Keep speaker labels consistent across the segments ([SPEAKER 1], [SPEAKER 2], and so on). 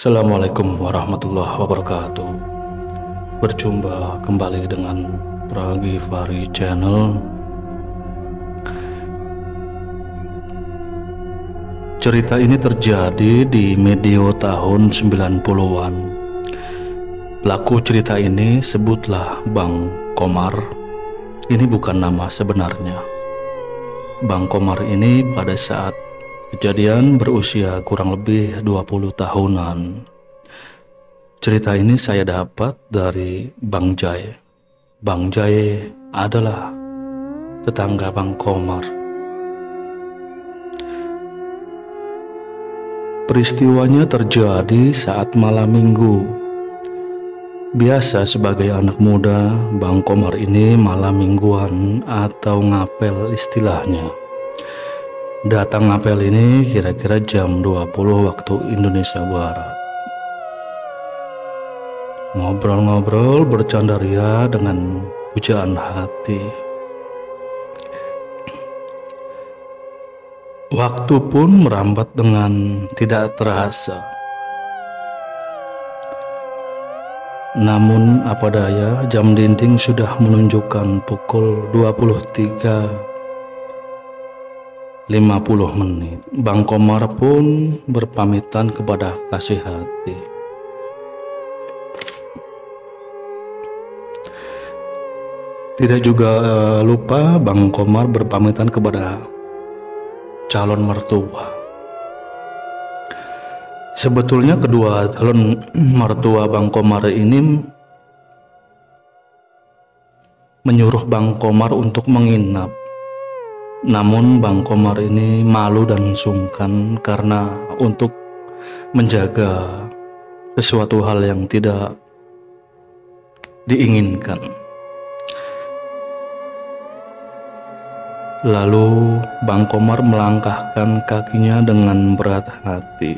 [SPEAKER 1] Assalamualaikum warahmatullahi wabarakatuh. Berjumpa kembali dengan Pragivari Channel. Cerita ini terjadi di medio tahun 90-an. Pelaku cerita ini sebutlah Bang Komar. Ini bukan nama sebenarnya. Bang Komar ini pada saat kejadian berusia kurang lebih 20 tahunan. Cerita ini saya dapat dari Bang Jai. Bang Jai adalah tetangga Bang Komar. Peristiwanya terjadi saat malam minggu. Biasa sebagai anak muda, Bang Komar ini malam mingguan atau ngapel istilahnya. Datang ngapel ini kira-kira jam 20 waktu Indonesia Barat. Ngobrol-ngobrol bercanda ria dengan pujaan hati. Waktu pun merambat dengan tidak terasa. Namun apa daya, jam dinding sudah menunjukkan pukul 23.50. Bang Komar pun berpamitan kepada kasih hati. Tidak juga lupa Bang Komar berpamitan kepada calon mertua. Sebetulnya kedua calon mertua Bang Komar ini menyuruh Bang Komar untuk menginap. Namun Bang Komar ini malu dan sungkan karena untuk menjaga sesuatu hal yang tidak diinginkan. Lalu Bang Komar melangkahkan kakinya dengan berat hati.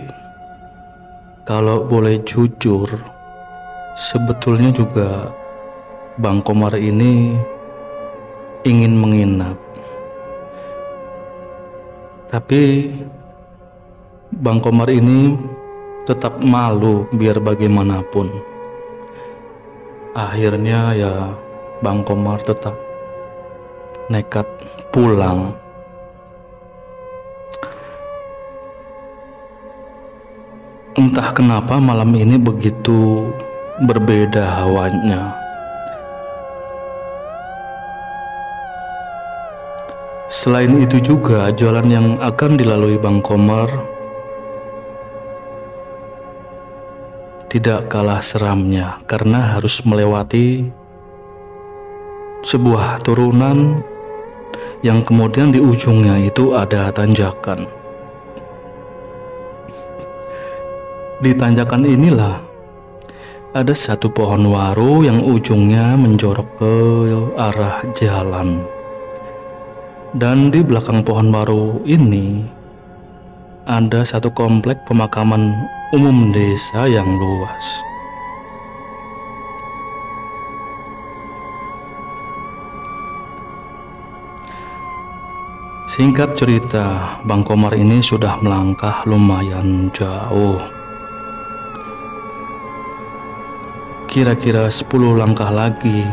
[SPEAKER 1] Kalau boleh jujur, sebetulnya juga Bang Komar ini ingin menginap. Tapi Bang Komar ini tetap malu biar bagaimanapun. Akhirnya ya Bang Komar tetap nekat pulang. Entah kenapa malam ini begitu berbeda hawanya. Selain itu juga jalan yang akan dilalui Bang Komar tidak kalah seramnya karena harus melewati sebuah turunan yang kemudian di ujungnya itu ada tanjakan. Di tanjakan inilah ada satu pohon waru yang ujungnya menjorok ke arah jalan. Dan di belakang pohon waru ini ada satu komplek pemakaman umum desa yang luas. Singkat cerita, Bang Komar ini sudah melangkah lumayan jauh. Kira-kira 10 langkah lagi,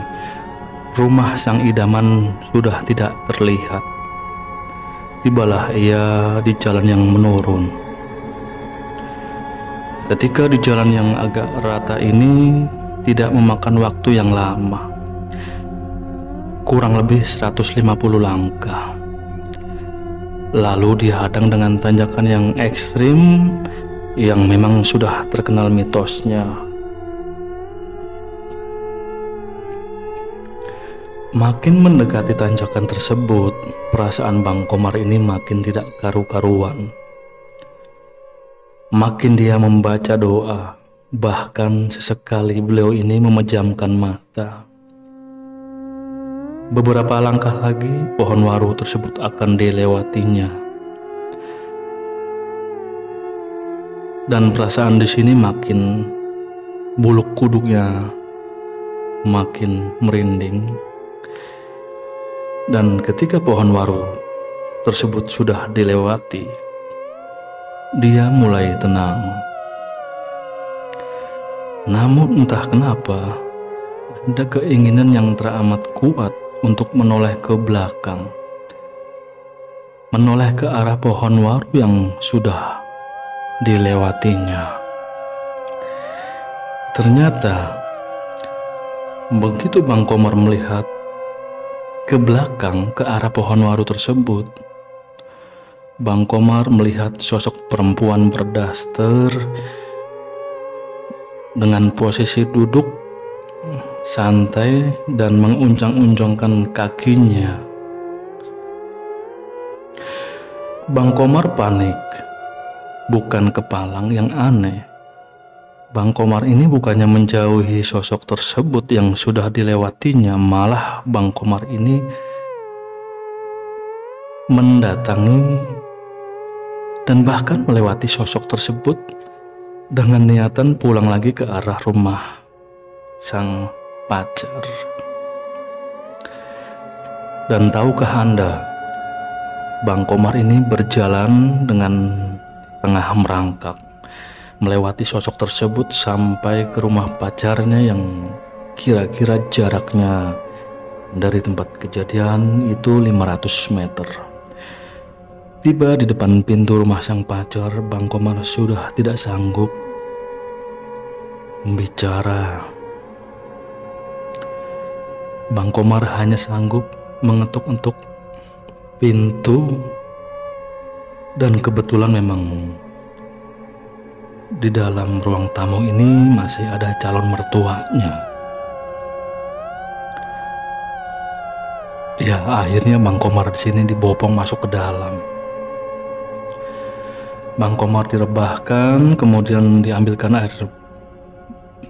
[SPEAKER 1] rumah sang idaman sudah tidak terlihat. Tibalah ia di jalan yang menurun. Ketika di jalan yang agak rata ini tidak memakan waktu yang lama, kurang lebih 150 langkah. Lalu dihadang dengan tanjakan yang ekstrim yang memang sudah terkenal mitosnya. Makin mendekati tanjakan tersebut, perasaan Bang Komar ini makin tidak karu-karuan. Makin dia membaca doa, bahkan sesekali beliau ini memejamkan mata. Beberapa langkah lagi, pohon waru tersebut akan dilewatinya. Dan perasaan di sini makin buluk kuduknya makin merinding. Dan ketika pohon waru tersebut sudah dilewati, dia mulai tenang. Namun entah kenapa, ada keinginan yang teramat kuat untuk menoleh ke belakang, menoleh ke arah pohon waru yang sudah dilewatinya. Ternyata, begitu Bang Komar melihat ke belakang ke arah pohon waru tersebut, Bang Komar melihat sosok perempuan berdaster dengan posisi duduk santai dan menguncang-uncangkan kakinya. Bang Komar panik, bukan kepalang yang aneh. Bang Komar ini bukannya menjauhi sosok tersebut yang sudah dilewatinya, malah Bang Komar ini mendatangi dan bahkan melewati sosok tersebut dengan niatan pulang lagi ke arah rumah sang pacar. Dan tahukah Anda, Bang Komar ini berjalan dengan setengah merangkak melewati sosok tersebut sampai ke rumah pacarnya yang kira-kira jaraknya dari tempat kejadian itu 500 meter. Tiba di depan pintu rumah sang pacar, Bang Komar sudah tidak sanggup membicara. Bang Komar hanya sanggup mengetuk-entuk pintu, dan kebetulan memang di dalam ruang tamu ini masih ada calon mertuanya. Ya, akhirnya Bang Komar di sini dibopong masuk ke dalam. Bang Komar direbahkan, kemudian diambilkan air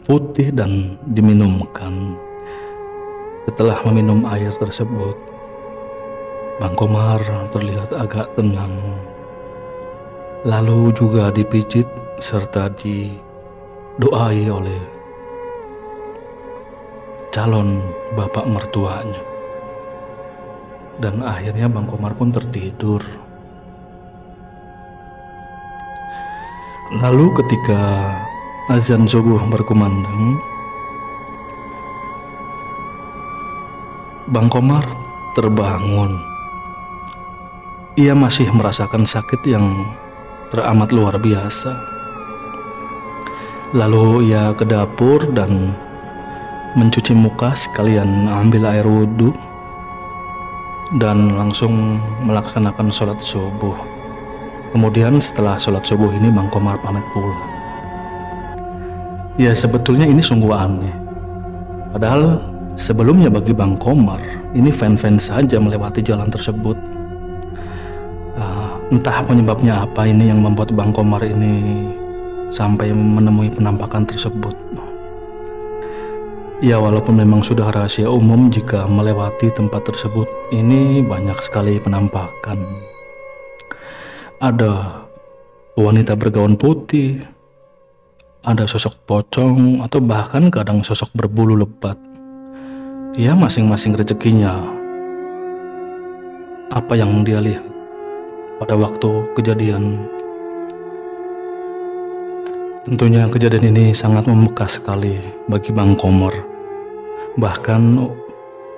[SPEAKER 1] putih dan diminumkan. Setelah meminum air tersebut, Bang Komar terlihat agak tenang. Lalu juga dipijit serta didoai oleh calon bapak mertuanya. Dan akhirnya Bang Komar pun tertidur. Lalu ketika azan subuh berkumandang, Bang Komar terbangun. Ia masih merasakan sakit yang teramat luar biasa. Lalu ia ke dapur dan mencuci muka sekalian ambil air wudhu dan langsung melaksanakan sholat subuh. Kemudian setelah sholat subuh ini Bang Komar pamit pulang. Ya, sebetulnya ini sungguh aneh. Padahal sebelumnya bagi Bang Komar ini fan-fan saja melewati jalan tersebut. Entah penyebabnya apa ini yang membuat Bang Komar ini sampai menemui penampakan tersebut. Ya, walaupun memang sudah rahasia umum jika melewati tempat tersebut ini banyak sekali penampakan. Ada wanita bergaun putih, ada sosok pocong, atau bahkan kadang sosok berbulu lebat. Ya, masing-masing rezekinya. Apa yang dia lihat pada waktu kejadian. Tentunya kejadian ini sangat membekas sekali bagi Bang Komar. Bahkan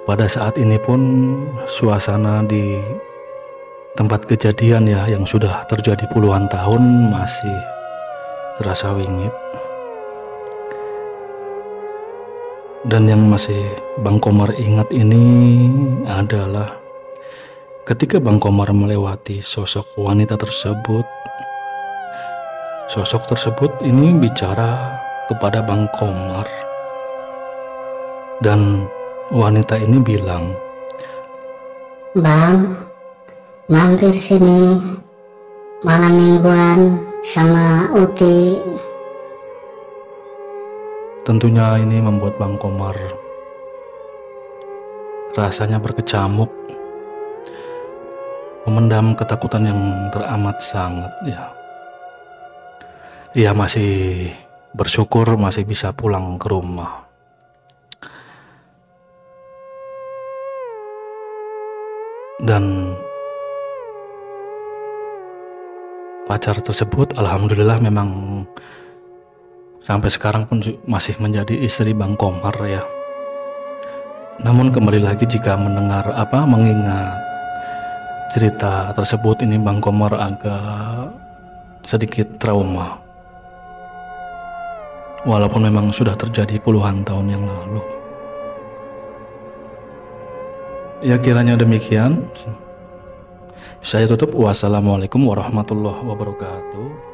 [SPEAKER 1] pada saat ini pun suasana di tempat kejadian ya yang sudah terjadi puluhan tahun masih terasa wingit. Dan yang masih Bang Komar ingat ini adalah ketika Bang Komar melewati sosok wanita tersebut. Sosok tersebut ini bicara kepada Bang Komar. Dan wanita ini bilang,
[SPEAKER 2] "Bang, mampir sini malam mingguan sama Uti."
[SPEAKER 1] Tentunya ini membuat Bang Komar rasanya berkecamuk, memendam ketakutan yang teramat sangat ya. Ia masih bersyukur masih bisa pulang ke rumah. Dan pacar tersebut alhamdulillah memang sampai sekarang pun masih menjadi istri Bang Komar ya. Namun kembali lagi jika mengingat cerita tersebut, ini Bang Komar agak sedikit trauma. Walaupun memang sudah terjadi puluhan tahun yang lalu. Ya kiranya demikian. Saya tutup. Wassalamualaikum warahmatullahi wabarakatuh.